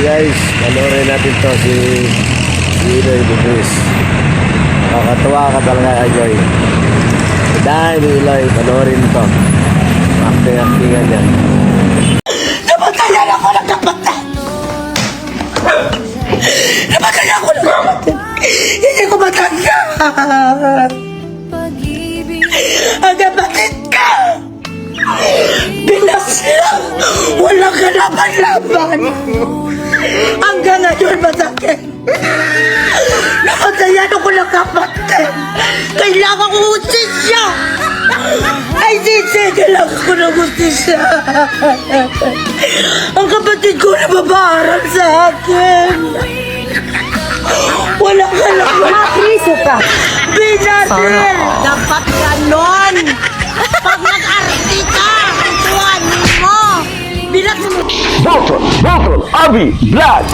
guys, panoorin natin to si Eloy Bubis. Kakatuwa ka talaga, Joy. Dahil ni Eloy, panoorin to. Acting-actingan yan. Napatayan ako ng kapatid! Napatayan ako ng kapatid! Hindi ko matanda! Ang kapatid ka! Binaslang! Walang kalaban-laban! Hanggang ngayon masakit! Napatayan ako ng kapatid! Kailangan ko hustisya! Ay, sisigil ako ng hustisya! Ang kapatid ko nababarang sa akin! Walang kalaban! Mapriso ka! Binatil! Dapat ganon! Pag nag-arti ka, tuwan mo! Bilat mo! Bottle, Abi, Blood!